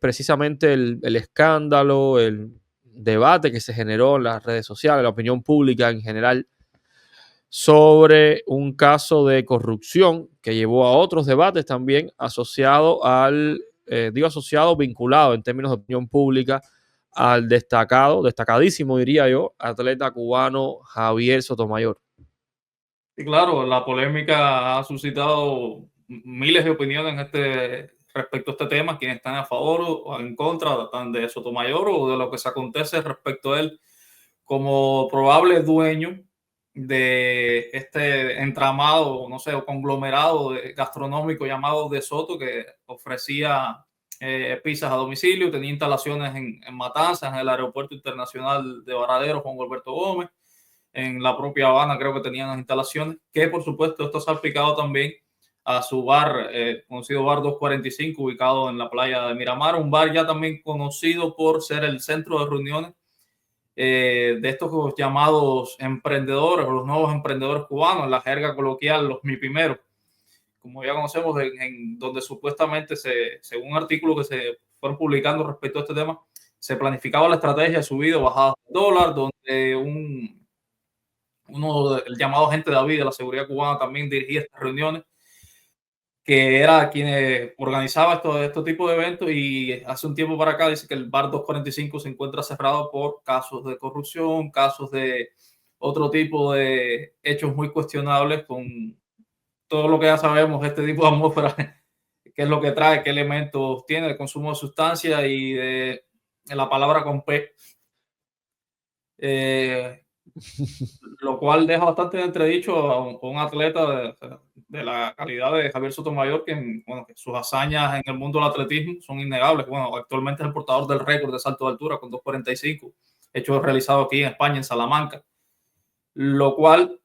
precisamente el escándalo, el debate que se generó en las redes sociales, la opinión pública en general, sobre un caso de corrupción que llevó a otros debates también asociado asociado, vinculado en términos de opinión pública al destacadísimo, diría yo, atleta cubano Javier Sotomayor. Y claro, la polémica ha suscitado miles de opiniones respecto a este tema, quienes están a favor o en contra tanto de Sotomayor o de lo que se acontece respecto a él como probable dueño de este entramado, no sé, o conglomerado gastronómico llamado De Soto, que ofrecía pizzas a domicilio, tenía instalaciones en Matanzas, en el Aeropuerto Internacional de Varadero, Juan Alberto Gómez, en la propia Habana creo que tenían las instalaciones, que por supuesto esto se ha aplicado también a su bar, conocido Bar 245, ubicado en la playa de Miramar, un bar ya también conocido por ser el centro de reuniones de estos llamados emprendedores, o los nuevos emprendedores cubanos, en la jerga coloquial, los mi primeros, como ya conocemos, donde supuestamente, según artículos que se fueron publicando respecto a este tema, se planificaba la estrategia de subida o bajada del dólar, donde uno el llamado agente David de la seguridad cubana también dirigía estas reuniones, que era quien organizaba estos tipos de eventos, y hace un tiempo para acá dice que el bar 245 se encuentra cerrado por casos de corrupción, casos de otro tipo de hechos muy cuestionables, con todo lo que ya sabemos, este tipo de atmósfera, qué es lo que trae, qué elementos tiene de consumo de sustancias y de la palabra con P. Eh, lo cual deja bastante entredicho a un atleta de la calidad de Javier Sotomayor, que, bueno, que sus hazañas en el mundo del atletismo son innegables. Bueno, actualmente es el portador del récord de salto de altura con 2.45, hecho realizado aquí en España, en Salamanca, lo cual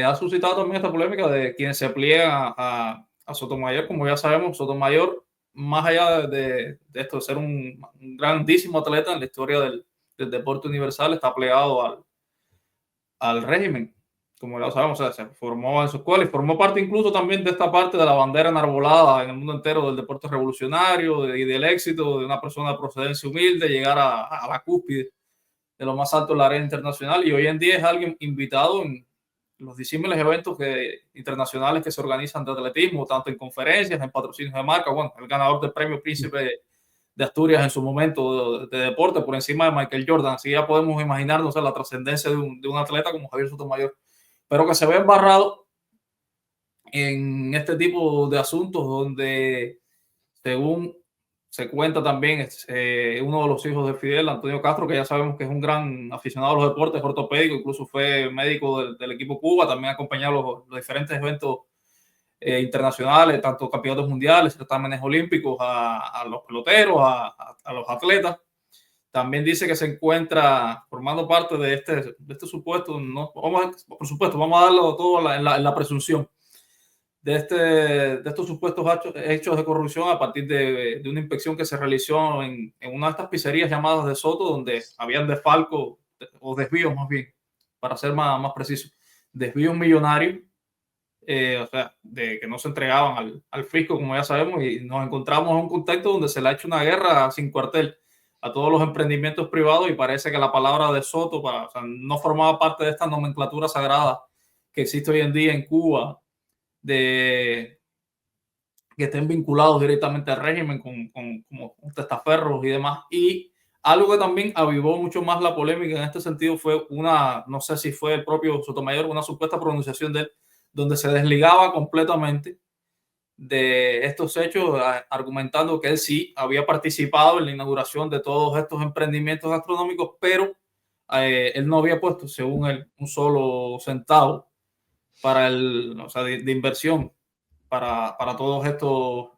ha suscitado también esta polémica de quienes se pliegan a Sotomayor. Como ya sabemos, Sotomayor, más allá de esto de ser un grandísimo atleta en la historia del deporte universal, está plegado al régimen, como ya sabemos. O sea, se formó en su escuela y formó parte incluso también de esta parte de la bandera enarbolada en el mundo entero del deporte revolucionario y del éxito de una persona de procedencia humilde llegar a la cúspide de lo más alto en la arena internacional, y hoy en día es alguien invitado en los disímiles eventos internacionales que se organizan de atletismo, tanto en conferencias, en patrocinios de marca. Bueno, el ganador del premio Príncipe de Asturias en su momento de deporte, por encima de Michael Jordan. Así ya podemos imaginarnos la trascendencia de un atleta como Javier Sotomayor, pero que se ve embarrado en este tipo de asuntos donde, según se cuenta también, uno de los hijos de Fidel, Antonio Castro, que ya sabemos que es un gran aficionado a los deportes, ortopédico, incluso fue médico del equipo Cuba, también acompañado los diferentes eventos internacionales, tanto campeonatos mundiales, certámenes olímpicos, a los peloteros, a los atletas. También dice que se encuentra formando parte de este supuesto, no, por supuesto, vamos a darlo todo en la presunción de estos supuestos hechos de corrupción a partir de una inspección que se realizó en una de estas pizzerías llamadas De Soto, donde habían desfalco o desvíos, más bien, para ser más preciso, desvíos millonarios, o sea, de que no se entregaban al fisco, como ya sabemos, y nos encontramos en un contexto donde se le ha hecho una guerra sin cuartel a todos los emprendimientos privados, y parece que la palabra De Soto, o sea, no formaba parte de esta nomenclatura sagrada que existe hoy en día en Cuba, de que estén vinculados directamente al régimen como testaferros y demás. Y algo que también avivó mucho más la polémica en este sentido fue no sé si fue el propio Sotomayor, una supuesta pronunciación de él, donde se desligaba completamente de estos hechos, argumentando que él sí había participado en la inauguración de todos estos emprendimientos gastronómicos, pero él no había puesto, según él, un solo centavo o sea, de inversión para todos estos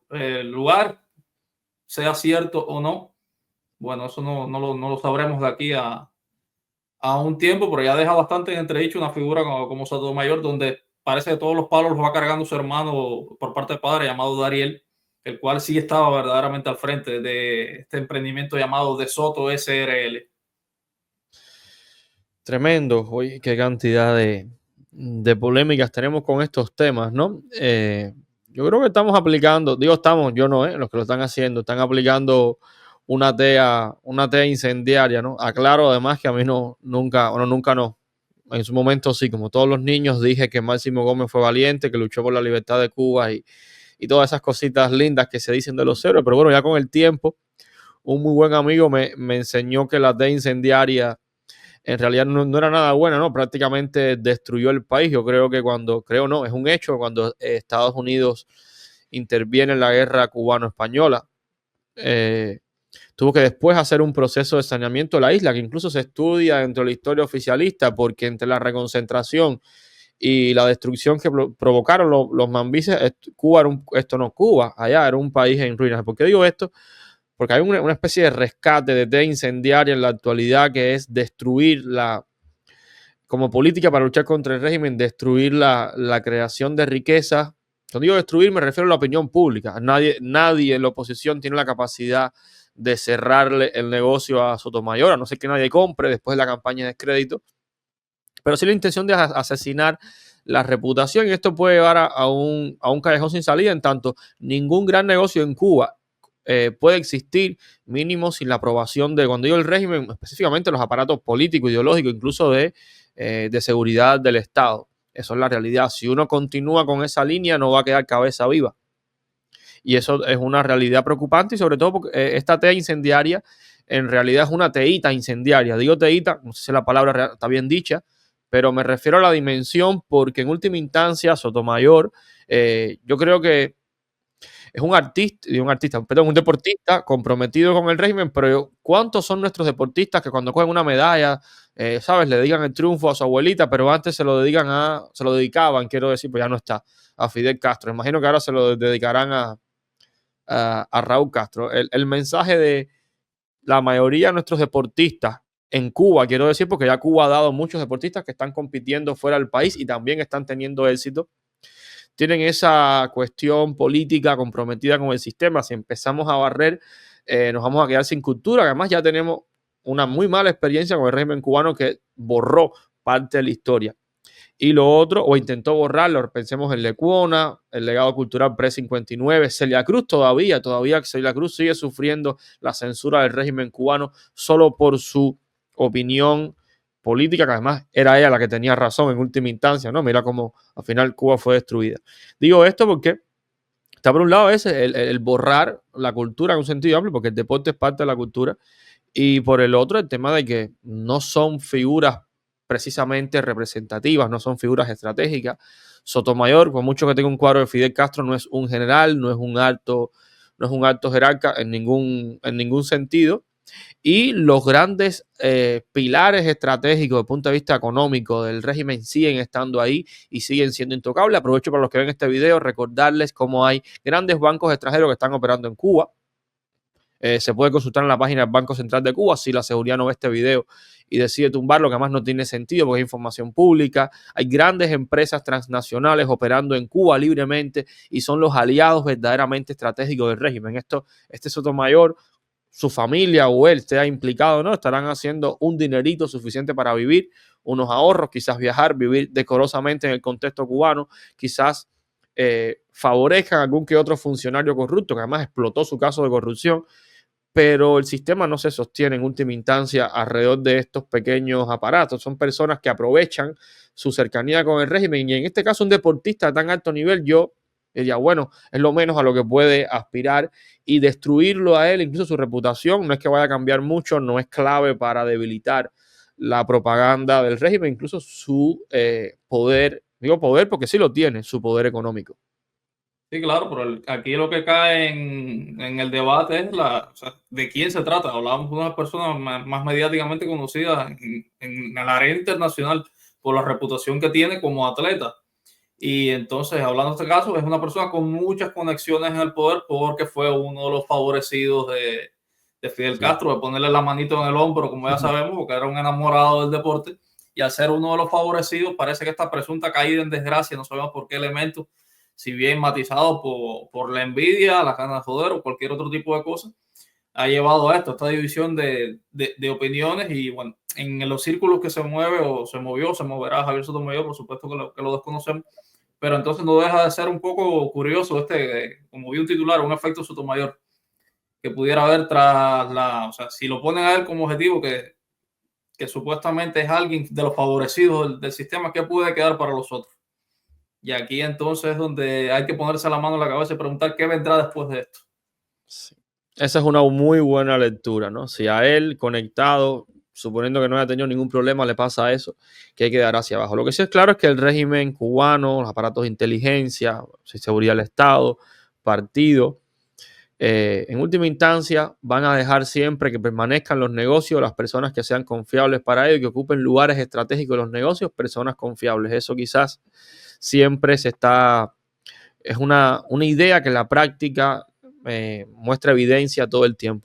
lugares, sea cierto o no. Bueno, eso no lo sabremos de aquí a un tiempo, pero ya deja bastante en entredicho una figura como Sotomayor, donde parece que todos los palos los va cargando su hermano por parte de padre, llamado Dariel, el cual sí estaba verdaderamente al frente de este emprendimiento llamado De Soto SRL. Tremendo, oye, qué cantidad de polémicas tenemos con estos temas, ¿no? Yo creo que estamos aplicando, digo estamos, yo no, los que lo están haciendo, están aplicando una tea incendiaria, ¿no? Aclaro además que a mí no, nunca, bueno, nunca no. En su momento sí, como todos los niños, dije que Máximo Gómez fue valiente, que luchó por la libertad de Cuba y todas esas cositas lindas que se dicen de los héroes, pero bueno, ya con el tiempo, un muy buen amigo me enseñó que la tea incendiaria en realidad no era nada buena, ¿no? Prácticamente destruyó el país. Yo creo que creo no, es un hecho, cuando Estados Unidos interviene en la guerra cubano-española, eh, tuvo que después hacer un proceso de saneamiento de la isla, que incluso se estudia dentro de la historia oficialista, porque entre la reconcentración y la destrucción que provocaron los mambises, Cuba era esto no Cuba, allá era un país en ruinas. ¿Por qué digo esto? Porque hay una especie de rescate de tea incendiaria en la actualidad, que es destruir como política para luchar contra el régimen, destruir la creación de riqueza. Cuando digo destruir, me refiero a la opinión pública. Nadie en la oposición tiene la capacidad de cerrarle el negocio a Sotomayor, a no ser que nadie compre después de la campaña de descrédito, pero sí la intención de asesinar la reputación, y esto puede llevar a un callejón sin salida, en tanto ningún gran negocio en Cuba puede existir mínimo sin la aprobación de, cuando digo el régimen, específicamente los aparatos políticos, ideológicos, incluso de seguridad del Estado. Eso es la realidad. Si uno continúa con esa línea, no va a quedar cabeza viva. Y eso es una realidad preocupante, y sobre todo porque esta tea incendiaria en realidad es una teíta incendiaria. Digo teíta, no sé si la palabra está bien dicha, pero me refiero a la dimensión, porque en última instancia Sotomayor, yo creo que es un deportista comprometido con el régimen, pero ¿cuántos son nuestros deportistas que cuando cogen una medalla, sabes, le dedican el triunfo a su abuelita, pero antes se lo dedicaban, quiero decir, pues ya no está, a Fidel Castro? Imagino que ahora se lo dedicarán a Raúl Castro. El mensaje de la mayoría de nuestros deportistas en Cuba, quiero decir, porque ya Cuba ha dado muchos deportistas que están compitiendo fuera del país y también están teniendo éxito, tienen esa cuestión política comprometida con el sistema. Si empezamos a barrer, nos vamos a quedar sin cultura. Además, ya tenemos una muy mala experiencia con el régimen cubano, que borró parte de la historia. Y lo otro, o intentó borrarlo, pensemos en Lecuona, el legado cultural pre-59, Celia Cruz todavía Celia Cruz sigue sufriendo la censura del régimen cubano solo por su opinión política, que además era ella la que tenía razón en última instancia, ¿no? Mira cómo al final Cuba fue destruida. Digo esto porque está por un lado ese, el borrar la cultura en un sentido amplio, porque el deporte es parte de la cultura, y por el otro el tema de que no son figuras precisamente representativas, no son figuras estratégicas. Sotomayor, por mucho que tenga un cuadro de Fidel Castro, no es un general, no es un alto jerarca en ningún sentido. Y los grandes pilares estratégicos desde el punto de vista económico del régimen siguen estando ahí y siguen siendo intocables. Aprovecho para los que ven este video recordarles cómo hay grandes bancos extranjeros que están operando en Cuba. Se puede consultar en la página del Banco Central de Cuba si la seguridad no ve este video y decide tumbarlo, que además no tiene sentido porque es información pública. Hay grandes empresas transnacionales operando en Cuba libremente y son los aliados verdaderamente estratégicos del régimen. Este Sotomayor, su familia o él esté implicado, ¿no? Estarán haciendo un dinerito suficiente para vivir, unos ahorros, quizás viajar, vivir decorosamente en el contexto cubano, quizás favorezcan a algún que otro funcionario corrupto, que además explotó su caso de corrupción, pero el sistema no se sostiene en última instancia alrededor de estos pequeños aparatos. Son personas que aprovechan su cercanía con el régimen, y en este caso un deportista de tan alto nivel, yo diría, bueno, es lo menos a lo que puede aspirar, y destruirlo a él, incluso su reputación, no es que vaya a cambiar mucho, no es clave para debilitar la propaganda del régimen, incluso su poder, digo poder porque sí lo tiene, su poder económico. Sí, claro, pero aquí lo que cae en el debate es o sea, de quién se trata. Hablábamos de unas personas más mediáticamente conocidas en la arena internacional por la reputación que tiene como atleta. Y entonces, hablando de este caso, es una persona con muchas conexiones en el poder porque fue uno de los favorecidos de Fidel Sí. Castro, de ponerle la manito en el hombro, como ya sabemos, porque era un enamorado del deporte. Y al ser uno de los favorecidos, parece que esta presunta caída en desgracia, no sabemos por qué elemento, si bien matizado por la envidia, la ganas de joder o cualquier otro tipo de cosa, ha llevado a esta división de opiniones. Y bueno, en los círculos que se mueve o se movió, se moverá Javier Sotomayor, por supuesto que lo desconocemos, pero entonces no deja de ser un poco curioso como vi un titular, un efecto Sotomayor que pudiera haber o sea, si lo ponen a él como objetivo, que supuestamente es alguien de los favorecidos del sistema, ¿qué puede quedar para los otros? Y aquí entonces es donde hay que ponerse la mano en la cabeza y preguntar qué vendrá después de esto. Sí. Esa es una muy buena lectura, ¿no? Si a él conectado, suponiendo que no haya tenido ningún problema, le pasa eso, que hay que dar hacia abajo. Lo que sí es claro es que el régimen cubano, los aparatos de inteligencia, seguridad del Estado, partido, en última instancia van a dejar siempre que permanezcan los negocios, las personas que sean confiables para ello, que ocupen lugares estratégicos de los negocios, personas confiables. Eso quizás siempre es una idea que en la práctica muestra evidencia todo el tiempo.